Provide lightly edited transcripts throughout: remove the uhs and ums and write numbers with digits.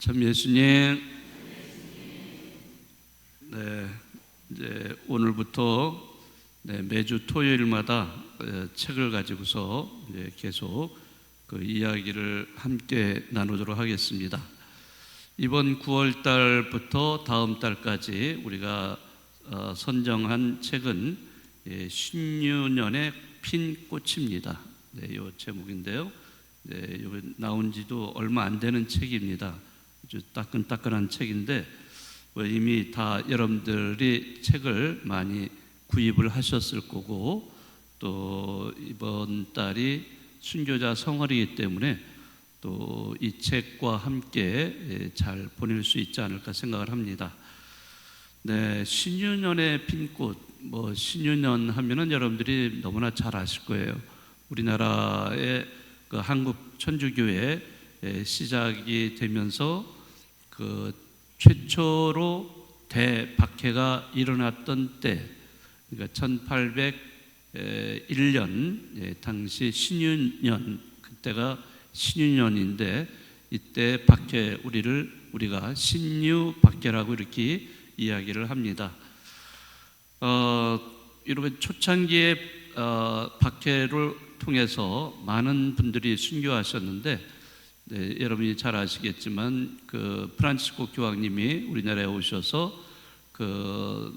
참 예수님, 이제 오늘부터 매주 토요일마다 책을 가지고서 계속 그 이야기를 함께 나누도록 하겠습니다. 이번 9월 달부터 다음 달까지 우리가 선정한 책은 신유년의 핀 꽃입니다. 이 제목인데요. 이번 나온 지도 얼마 안 되는 책입니다. 아주 따끈따끈한 책인데 이미 다 여러분들이 책을 많이 구입을 하셨을 거고, 또 이번 달이 순교자 성월이기 때문에 또 이 책과 함께 잘 보낼 수 있지 않을까 생각을 합니다. 신유년의 핀꽃, 신유년 하면은 여러분들이 너무나 잘 아실 거예요. 우리나라의 그 한국 천주교회 시작이 되면서 그 최초로 대박해가 일어났던 때, 그러니까 1801년 당시 신유년, 그때가 신유년인데 이때 박해, 우리가 신유 박해라고 이렇게 이야기를 합니다. 이렇게 초창기에 박해를 통해서 많은 분들이 순교하셨는데, 여러분이 잘 아시겠지만 그 프란치스코 교황님이 우리나라에 오셔서 그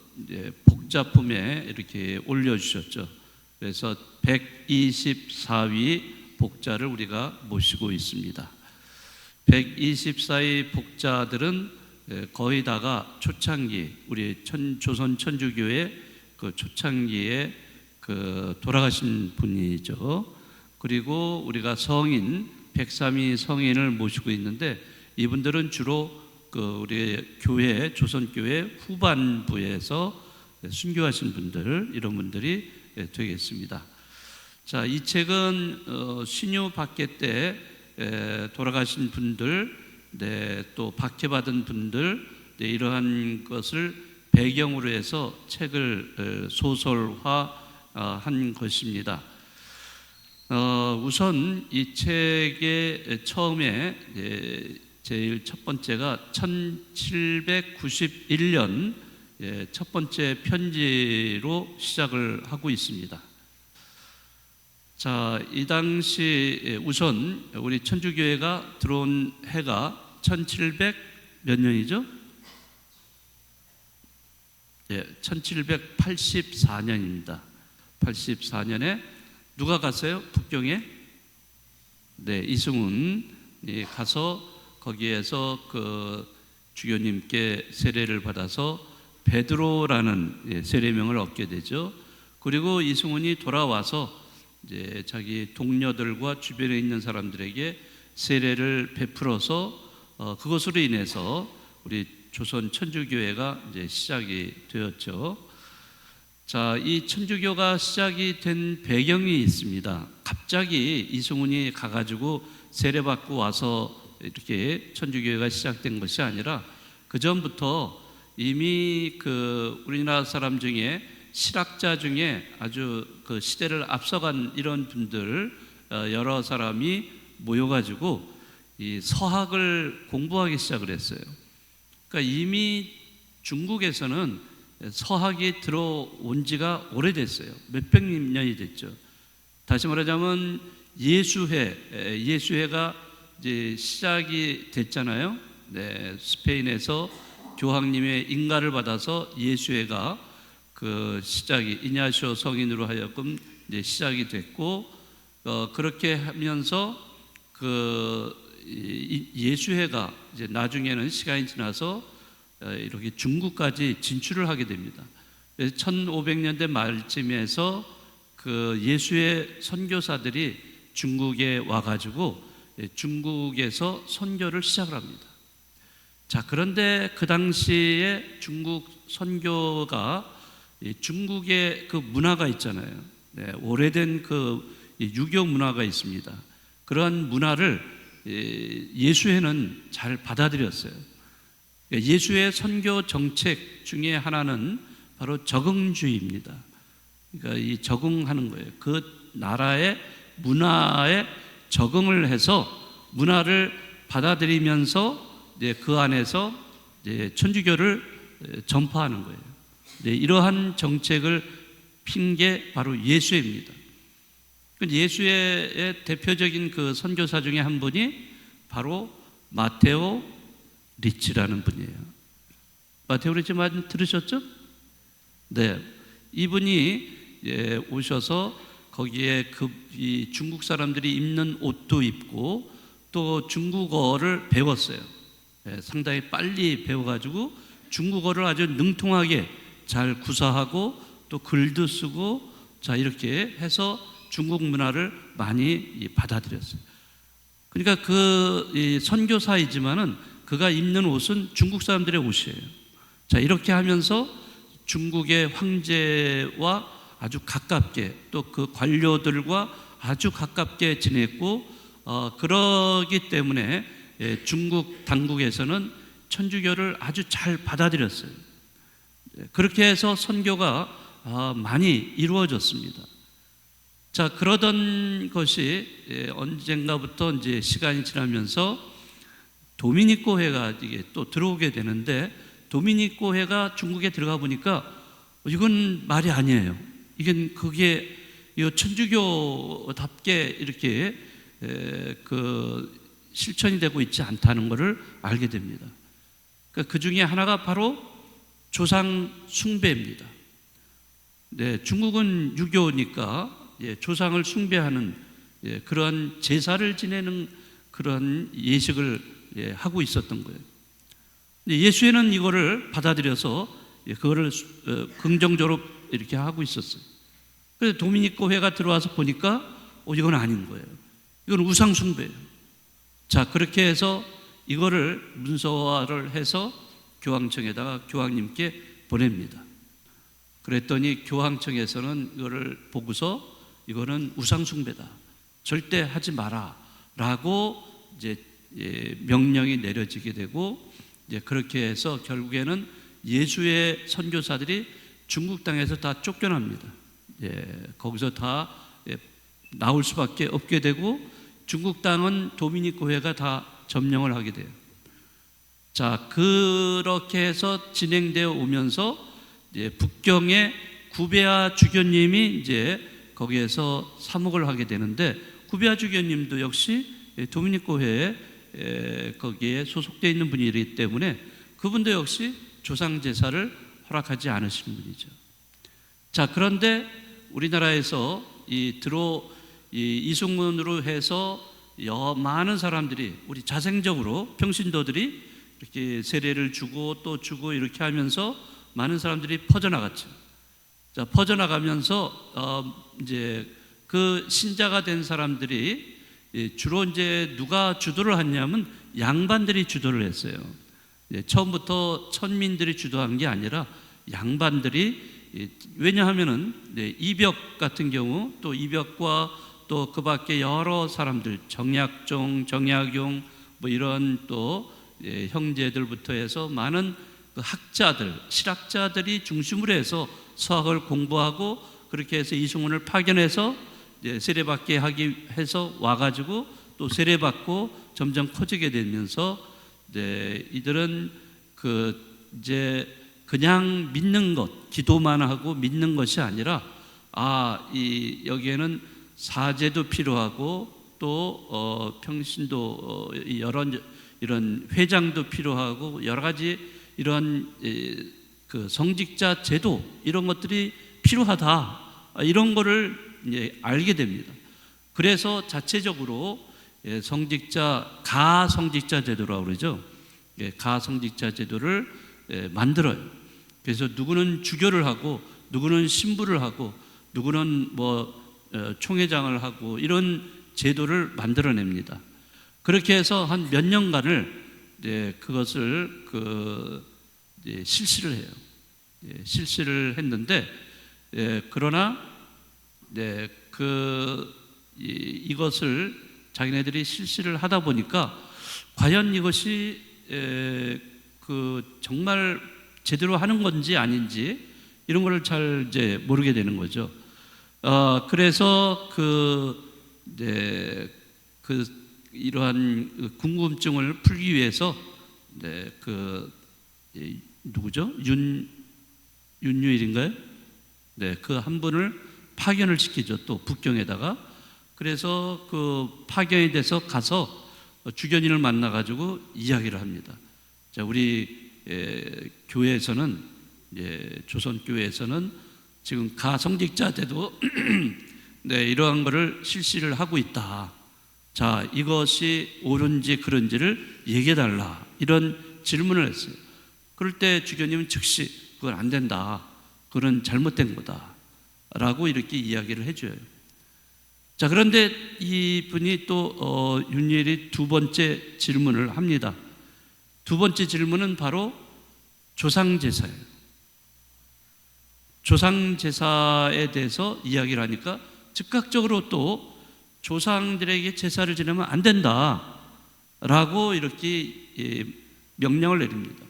복자품에 이렇게 올려주셨죠. 그래서 124위 복자를 우리가 모시고 있습니다. 124위 복자들은 거의 다가 초창기, 우리 조선 천주교의 그 초창기에 그 돌아가신 분이죠. 그리고 우리가 성인 103위 성인을 모시고 있는데, 이분들은 주로 그 우리 교회, 조선교회 후반부에서 순교하신 분들, 이런 분들이 되겠습니다. 자, 이 책은 신유 박해 때 돌아가신 분들, 또 박해받은 분들, 이러한 것을 배경으로 해서 책을 소설화한 것입니다. 우선 이 책의 처음에 제일 첫 번째가 1791년 첫 번째 편지로 시작을 하고 있습니다. 자, 이 당시 우선 우리 천주교회가 들어온 해가 1700 몇 년이죠? 1784년입니다. 84년에 누가 갔어요? 북경에? 이승훈이 가서 거기에서 그 주교님께 세례를 받아서 베드로라는 세례명을 얻게 되죠. 그리고 이승훈이 돌아와서 이제 자기 동료들과 주변에 있는 사람들에게 세례를 베풀어서 그것으로 인해서 우리 조선 천주교회가 이제 시작이 되었죠. 자, 이 천주교가 시작이 된 배경이 있습니다. 갑자기 이승훈이 가가지고 세례받고 와서 이렇게 천주교회가 시작된 것이 아니라 그 전부터 이미 그 우리나라 사람 중에 실학자 중에 아주 그 시대를 앞서간 이런 분들 여러 사람이 모여가지고 이 서학을 공부하기 시작을 했어요. 그러니까 이미 중국에서는 서학이 들어온 지가 오래됐어요. 몇백 년이 됐죠. 다시 말하자면 예수회가 이제 시작이 됐잖아요. 스페인에서 교황님의 인가를 받아서 예수회가 그 시작이 이냐시오 성인으로 하여금 이제 시작이 됐고, 그렇게 하면서 그 예수회가 이제 나중에는 시간이 지나서 이렇게 중국까지 진출을 하게 됩니다. 그래서 1500년대 말쯤에서 그 예수회 선교사들이 중국에 와가지고 중국에서 선교를 시작을 합니다. 자, 그런데 그 당시에 중국 선교가 중국의 그 문화가 있잖아요. 오래된 그 유교 문화가 있습니다. 그러한 문화를 예수회는 잘 받아들였어요. 예수의 선교 정책 중에 하나는 바로 적응주의입니다. 그러니까 이 적응하는 거예요. 그 나라의 문화에 적응을 해서 문화를 받아들이면서 그 안에서 천주교를 전파하는 거예요. 이러한 정책을 핀 게 바로 예수회입니다. 예수회의 대표적인 그 선교사 중에 한 분이 바로 마테오 리치라는 분이에요. 마테오 리치 말 들으셨죠? 네, 이분이 오셔서 거기에 이 중국 사람들이 입는 옷도 입고 또 중국어를 배웠어요. 상당히 빨리 배워가지고 중국어를 아주 능통하게 잘 구사하고 또 글도 쓰고 자 이렇게 해서 중국 문화를 많이 받아들였어요. 그러니까 그 선교사이지만은 그가 입는 옷은 중국 사람들의 옷이에요. 자 이렇게 하면서 중국의 황제와 아주 가깝게 또 그 관료들과 아주 가깝게 지냈고 그러기 때문에 중국 당국에서는 천주교를 아주 잘 받아들였어요. 그렇게 해서 선교가 많이 이루어졌습니다. 자, 그러던 것이 언젠가부터 이제 시간이 지나면서 도미니코 회가 이게 또 들어오게 되는데 도미니코 회가 중국에 들어가 보니까 이건 말이 아니에요. 그게 천주교답게 이렇게 그 실천이 되고 있지 않다는 것을 알게 됩니다. 그 중에 하나가 바로 조상 숭배입니다. 중국은 유교니까 조상을 숭배하는 그러한 제사를 지내는 그런 예식을 하고 있었던 거예요. 예수회는 이거를 받아들여서 그거를 긍정적으로 이렇게 하고 있었어요. 그래서 도미니코 회가 들어와서 보니까 이건 아닌 거예요. 이건 우상 숭배예요. 자, 그렇게 해서 이거를 문서화를 해서 교황청에다가 교황님께 보냅니다. 그랬더니 교황청에서는 이거를 보고서 이거는 우상 숭배다. 절대 하지 마라. 라고 이제 명령이 내려지게 되고 이제 그렇게 해서 결국에는 예수의 선교사들이 중국 땅에서 다 쫓겨납니다. 거기서 다 나올 수밖에 없게 되고 중국 땅은 도미니코 회가 다 점령을 하게 돼요. 자, 그렇게 해서 진행되어 오면서 북경의 구베아 주교님이 이제 거기에서 사목을 하게 되는데 구베아 주교님도 역시 도미니코 회에 거기에 소속되어 있는 분이기 때문에 그분도 역시 조상 제사를 허락하지 않으시는 분이죠. 자, 그런데 우리나라에서 이승문으로 해서 많은 사람들이 우리 자생적으로 평신도들이 이렇게 세례를 주고 또 주고 이렇게 하면서 많은 사람들이 퍼져나갔죠. 자, 퍼져나가면서 이제 그 신자가 된 사람들이 주로 이제 누가 주도를 했냐면 양반들이 주도를 했어요. 처음부터 천민들이 주도한 게 아니라 양반들이, 왜냐하면은 이벽 같은 경우 또 이벽과 또 그 밖에 여러 사람들 정약종, 정약용 뭐 이런 또 형제들부터 해서 많은 그 학자들, 실학자들이 중심으로 해서 수학을 공부하고 그렇게 해서 이승훈을 파견해서 세례받게 하기 해서 와가지고 또 세례받고 점점 커지게 되면서 이들은 이제 그냥 믿는 것, 기도만 하고 믿는 것이 아니라 여기에는 사제도 필요하고 또 평신도 이런 회장도 필요하고 여러 가지 이런 그 성직자 제도 이런 것들이 필요하다, 이런 거를 알게 됩니다. 그래서 자체적으로 가성직자 제도라고 그러죠. 가성직자 제도를 만들어요. 그래서 누구는 주교를 하고 누구는 신부를 하고 누구는 총회장을 하고 이런 제도를 만들어냅니다. 그렇게 해서 한 몇 년간을 그것을 실시를 해요. 실시를 했는데 그러나 이것을 자기네들이 실시를 하다 보니까 과연 이것이 정말 제대로 하는 건지 아닌지 이런 거를 잘 이제 모르게 되는 거죠. 그래서 이러한 궁금증을 풀기 위해서 네, 누구죠? 윤유일인가요? 네, 그 한 분을 파견을 시키죠. 또 북경에다가. 그래서 그 파견이 돼서 가서 주견인을 만나가지고 이야기를 합니다. 자, 우리 교회에서는, 조선 교회에서는 지금 가성직자제도 네, 이러한 것을 실시를 하고 있다. 자, 이것이 옳은지 그런지를 얘기해달라. 이런 질문을 했어요. 그럴 때 주교님은 즉시 그건 안 된다. 그건 잘못된 거다. 라고 이렇게 이야기를 해줘요. 자, 그런데 이분이 또 윤리엘이 두 번째 질문을 합니다. 두 번째 질문은 바로 조상제사예요. 조상제사에 대해서 이야기를 하니까 즉각적으로 또 조상들에게 제사를 지내면 안 된다라고 이렇게 명령을 내립니다.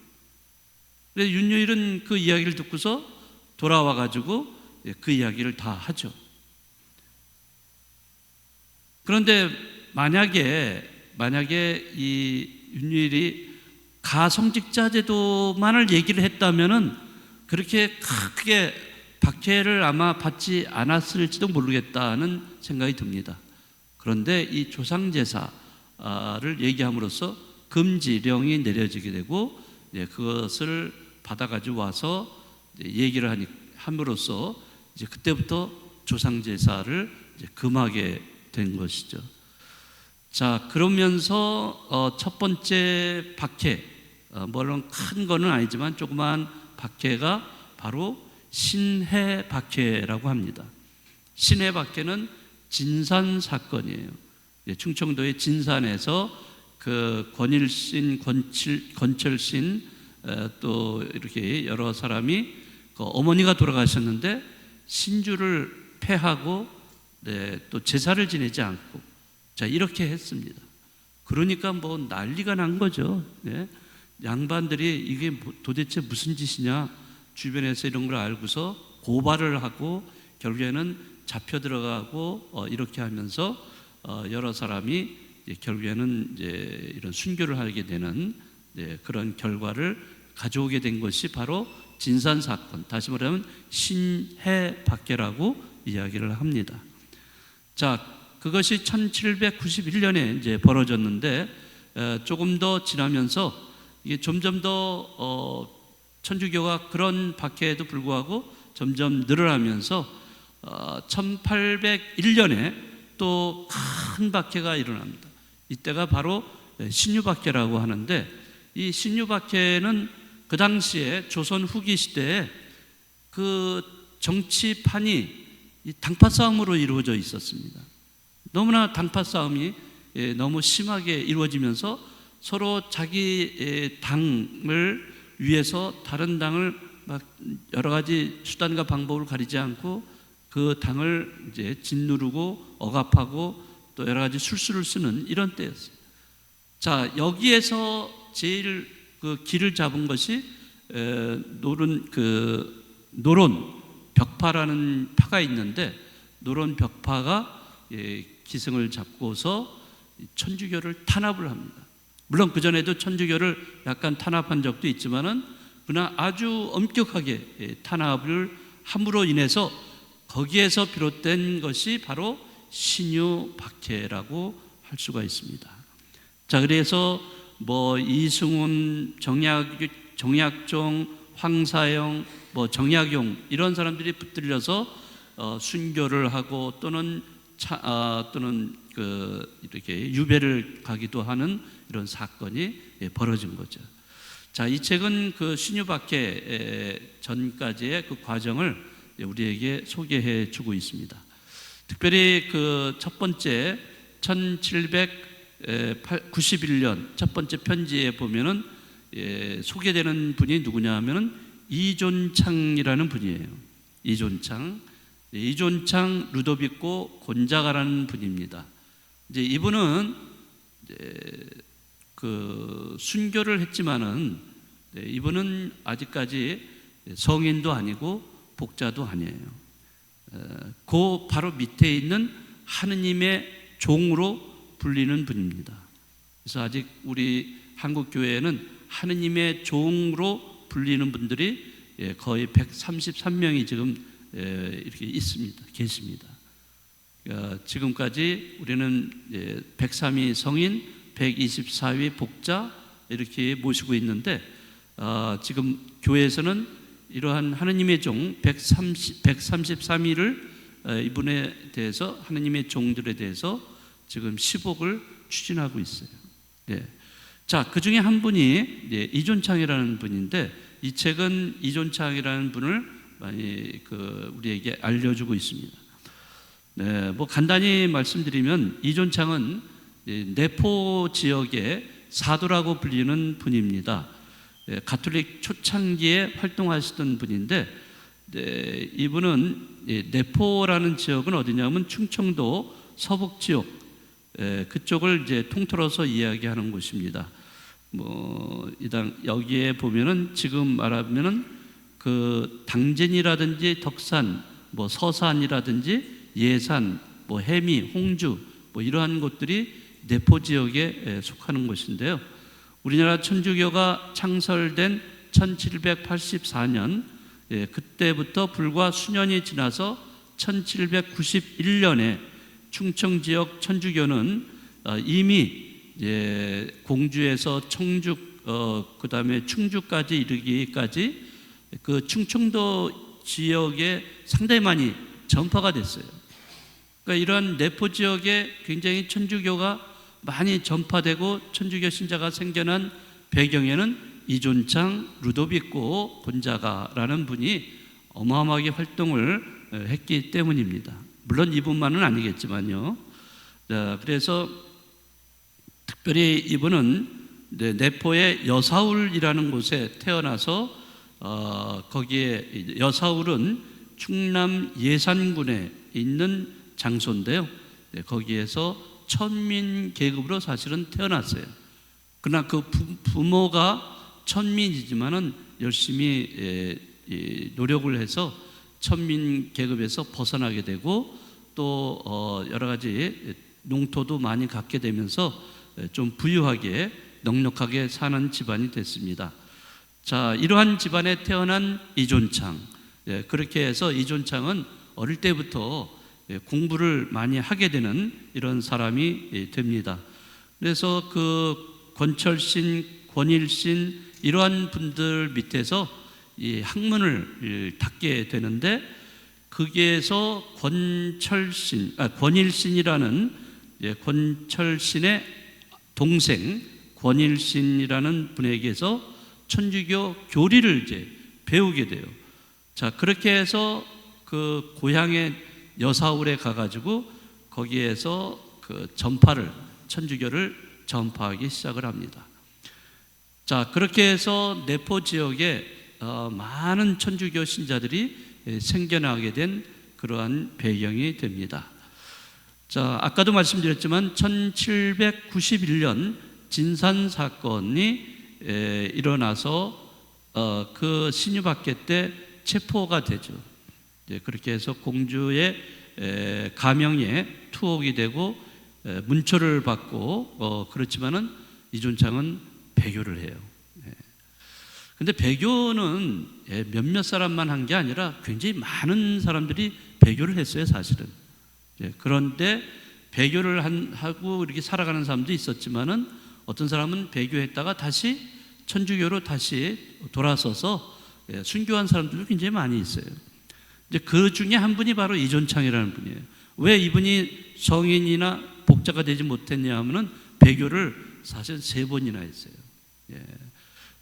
그래서 윤유일은 그 이야기를 듣고서 돌아와 가지고 그 이야기를 다 하죠. 그런데 만약에 이 윤유일이 가성직자 제도만을 얘기를 했다면은 그렇게 크게 박해를 아마 받지 않았을지도 모르겠다는 생각이 듭니다. 그런데 이 조상제사를 얘기함으로써 금지령이 내려지게 되고 그것을 받아가지고 와서 얘기를 함으로써 이제 그때부터 조상제사를 이제 금하게 된 것이죠. 자, 그러면서 첫 번째 박해, 물론 큰 거는 아니지만 조그만 박해가 바로 신해박해라고 합니다. 신해박해는 진산 사건이에요. 충청도의 진산에서 그 권일신, 권철신 또 이렇게 여러 사람이 그 어머니가 돌아가셨는데 신주를 패하고 또 제사를 지내지 않고 자 이렇게 했습니다. 그러니까 뭐 난리가 난 거죠. 양반들이 이게 도대체 무슨 짓이냐 주변에서 이런 걸 알고서 고발을 하고 결국에는 잡혀 들어가고 이렇게 하면서 여러 사람이 결국에는 이제 이런 순교를 하게 되는 그런 결과를 가져오게 된 것이 바로 진산 사건, 다시 말하면 신해박해라고 이야기를 합니다. 자, 그것이 1791년에 이제 벌어졌는데 조금 더 지나면서 이게 점점 더 천주교가 그런 박해에도 불구하고 점점 늘어나면서 1801년에 또 큰 박해가 일어납니다. 이때가 바로 신유박해라고 하는데 이 신유박해는 그 당시에 조선 후기 시대에 그 정치판이 이 당파 싸움으로 이루어져 있었습니다. 너무나 당파 싸움이 너무 심하게 이루어지면서 서로 자기 당을 위해서 다른 당을 막 여러 가지 수단과 방법을 가리지 않고 그 당을 이제 짓누르고 억압하고 또 여러 가지 술수를 쓰는 이런 때였어요. 자, 여기에서 제일 그 길을 잡은 것이 노론 벽파라는 파가 있는데 노론 벽파가 기승을 잡고서 천주교를 탄압을 합니다. 물론 그 전에도 천주교를 약간 탄압한 적도 있지만은 그러나 아주 엄격하게 탄압을 함으로 인해서 거기에서 비롯된 것이 바로 신유박해라고 할 수가 있습니다. 자, 그래서 뭐 이승훈, 정약종, 황사영, 뭐 정약용 이런 사람들이 붙들려서 순교를 하고 또는 이렇게 유배를 가기도 하는 이런 사건이 벌어진 거죠. 자, 이 책은 그 신유박해 전까지의 그 과정을 우리에게 소개해 주고 있습니다. 특별히 그 첫 번째 1791년 첫 번째 편지에 보면은 소개되는 분이 누구냐 하면은 이존창이라는 분이에요. 이존창 루도비코 곤자가라는 분입니다. 이제 이분은 그 순교를 했지만은 이분은 아직까지 성인도 아니고 복자도 아니에요. 그 바로 밑에 있는 하느님의 종으로 불리는 분입니다. 그래서 아직 우리 한국 교회에는 하느님의 종으로 불리는 분들이 거의 133명이 지금 이렇게 계십니다. 지금까지 우리는 103위 성인, 124위 복자 이렇게 모시고 있는데, 지금 교회에서는 이러한 하느님의 종 133위를 이분에 대해서, 하느님의 종들에 대해서 지금 시복을 추진하고 있어요. 자, 그 중에 한 분이 이존창이라는 분인데, 이 책은 이존창이라는 분을 많이 우리에게 알려주고 있습니다. 뭐 간단히 말씀드리면 이존창은 내포 지역의 사도라고 불리는 분입니다. 가톨릭 초창기에 활동하시던 분인데, 이분은 내포라는 지역은 어디냐면 충청도 서북 지역, 그쪽을 이제 통틀어서 이야기하는 곳입니다. 여기에 보면은 지금 말하면은 그 당진이라든지 덕산, 서산이라든지 예산, 해미, 홍주, 이러한 곳들이 내포 지역에 속하는 곳인데요. 우리나라 천주교가 창설된 1784년, 그때부터 불과 수년이 지나서 1791년에 충청 지역 천주교는 이미 공주에서 청죽, 그 다음에 충주까지 이르기까지 그 충청도 지역에 상당히 많이 전파가 됐어요. 그러니까 이러한 내포 지역에 굉장히 천주교가 많이 전파되고 천주교 신자가 생겨난 배경에는 이존창 루도비코 곤자가라는 분이 어마어마하게 활동을 했기 때문입니다. 물론 이분만은 아니겠지만요. 그래서 특별히 이분은 내포의 여사울이라는 곳에 태어나서 거기에 여사울은 충남 예산군에 있는 장소인데요. 거기에서 천민 계급으로 사실은 태어났어요. 그러나 그 부모가 천민이지만은 열심히 노력을 해서 천민 계급에서 벗어나게 되고, 또 여러 가지 농토도 많이 갖게 되면서 좀 부유하게 넉넉하게 사는 집안이 됐습니다. 자, 이러한 집안에 태어난 이존창, 그렇게 해서 이존창은 어릴 때부터 공부를 많이 하게 되는 이런 사람이 됩니다. 그래서 그 권철신, 권일신 이러한 분들 밑에서 이 학문을 닦게 되는데, 거기에서 권일신이라는 권철신의 동생 권일신이라는 분에게서 천주교 교리를 이제 배우게 돼요. 자, 그렇게 해서 그 고향의 여사울에 가가지고 거기에서 그 천주교를 전파하기 시작을 합니다. 자, 그렇게 해서 내포 지역에 많은 천주교 신자들이 생겨나게 된 그러한 배경이 됩니다. 자, 아까도 말씀드렸지만 1791년 진산 사건이 일어나서 그 신유박해 때 체포가 되죠. 그렇게 해서 공주의 가명에 투옥이 되고 문초를 받고, 그렇지만은 이존창은 배교를 해요. 근데 배교는 몇몇 사람만 한 게 아니라 굉장히 많은 사람들이 배교를 했어요, 사실은. 그런데 배교를 하고 이렇게 살아가는 사람도 있었지만은, 어떤 사람은 배교했다가 다시 천주교로 다시 돌아서서 순교한 사람들도 굉장히 많이 있어요. 이제 그 중에 한 분이 바로 이존창이라는 분이에요. 왜 이분이 성인이나 복자가 되지 못했냐 하면은 배교를 사실 3번이나 했어요.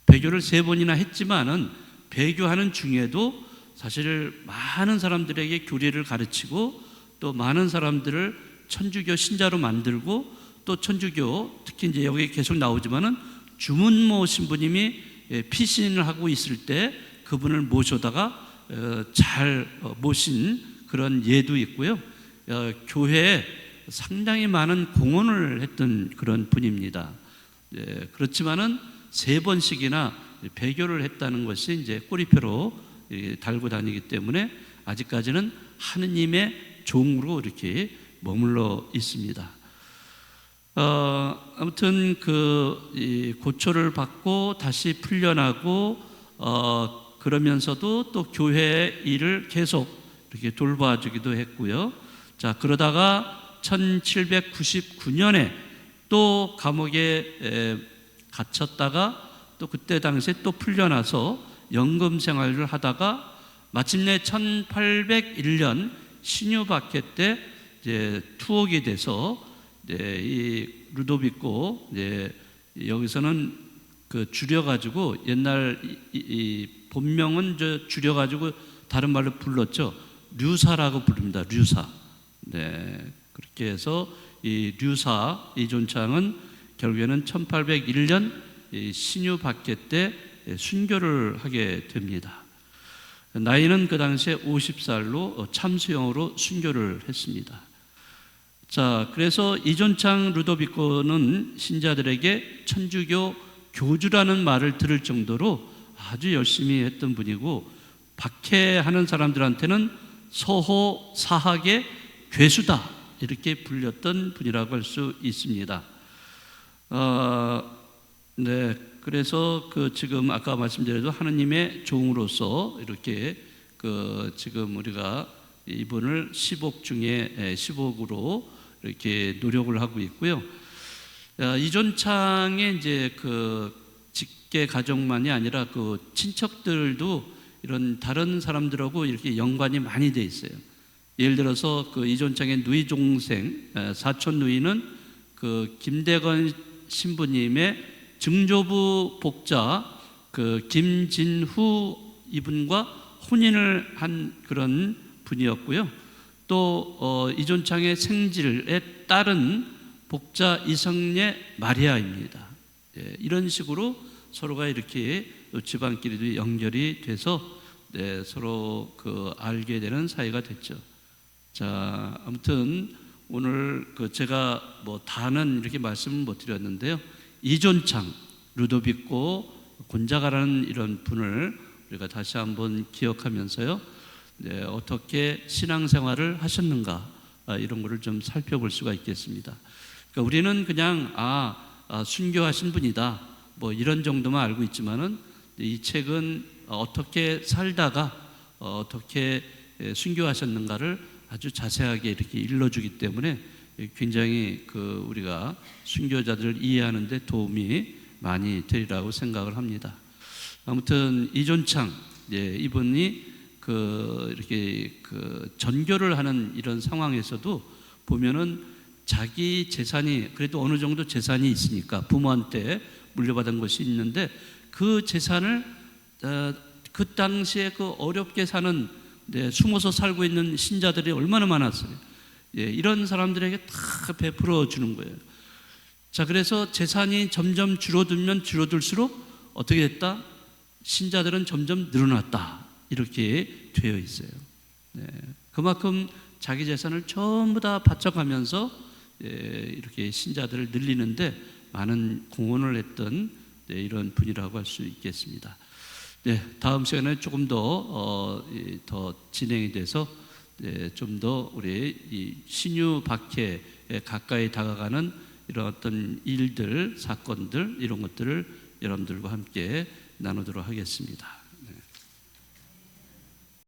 배교를 3번이나 했지만은 배교하는 중에도 사실 많은 사람들에게 교리를 가르치고, 또 많은 사람들을 천주교 신자로 만들고, 또 천주교, 특히 이제 여기 계속 나오지만은 주문모 신부님이 피신을 하고 있을 때 그분을 모셔다가 잘 모신 그런 예도 있고요. 교회에 상당히 많은 공헌을 했던 그런 분입니다. 그렇지만은 3번씩이나 배교를 했다는 것이 이제 꼬리표로 달고 다니기 때문에 아직까지는 하느님의 종으로 이렇게 머물러 있습니다. 아무튼 이 고초를 받고 다시 풀려나고 그러면서도 또 교회 일을 계속 이렇게 돌봐주기도 했고요. 자, 그러다가 1799년에 또 감옥에 갇혔다가 또 그때 당시에 또 풀려나서 연금 생활을 하다가 마침내 1801년 신유박해 때 이제 투옥이 돼서 이 루도비코 여기서는 줄여가지고 옛날 이 본명은 줄여가지고 다른 말로 불렀죠. 류사라고 부릅니다. 류사. 네, 그렇게 해서 이 류사 이존창은 결국에는 1801년 신유박해 때 순교를 하게 됩니다. 나이는 그 당시에 50살로 참수형으로 순교를 했습니다. 자, 그래서 이존창 루도비코는 신자들에게 천주교 교주라는 말을 들을 정도로 아주 열심히 했던 분이고, 박해하는 사람들한테는 서호 사학의 괴수다 이렇게 불렸던 분이라고 할 수 있습니다. 네, 그래서 지금 아까 말씀드려도 하느님의 종으로서 이렇게 지금 우리가 이분을 시복 중에 시복으로 이렇게 노력을 하고 있고요. 이존창의 이제 직계 가족만이 아니라 친척들도 이런 다른 사람들하고 이렇게 연관이 많이 돼 있어요. 예를 들어서 이존창의 누이 동생 사촌 누이는 김대건 신부님의 증조부 복자 김진후 이분과 혼인을 한 그런 분이었고요. 또 이존창의 생질의 딸은 복자 이성례 마리아입니다. 이런 식으로 서로가 이렇게 집안끼리도 연결이 돼서 서로 알게 되는 사이가 됐죠. 자, 아무튼 오늘 제가 다는 이렇게 말씀을 못 드렸는데요. 이존창, 루도비코 곤자가라는 이런 분을 우리가 다시 한번 기억하면서요. 어떻게 신앙생활을 하셨는가 이런 거를 좀 살펴볼 수가 있겠습니다. 그러니까 우리는 그냥 순교하신 분이다 이런 정도만 알고 있지만은 이 책은 어떻게 살다가 어떻게 순교하셨는가를 아주 자세하게 이렇게 일러주기 때문에 굉장히 우리가 순교자들을 이해하는 데 도움이 많이 되리라고 생각을 합니다. 아무튼 이존창 이분이 이렇게 전교를 하는 이런 상황에서도 보면은 자기 재산이 그래도 어느 정도 재산이 있으니까 부모한테 물려받은 것이 있는데 그 재산을 그 당시에 어렵게 사는 숨어서 살고 있는 신자들이 얼마나 많았어요. 이런 사람들에게 다 베풀어 주는 거예요. 자, 그래서 재산이 점점 줄어들면 줄어들수록 어떻게 됐다? 신자들은 점점 늘어났다. 이렇게 되어 있어요. 그만큼 자기 재산을 전부 다 바쳐가면서 이렇게 신자들을 늘리는데 많은 공헌을 했던 이런 분이라고 할 수 있겠습니다. 다음 시간에 조금 더 진행이 돼서 좀 더 우리 이 신유 박해에 가까이 다가가는 이런 어떤 일들, 사건들 이런 것들을 여러분들과 함께 나누도록 하겠습니다.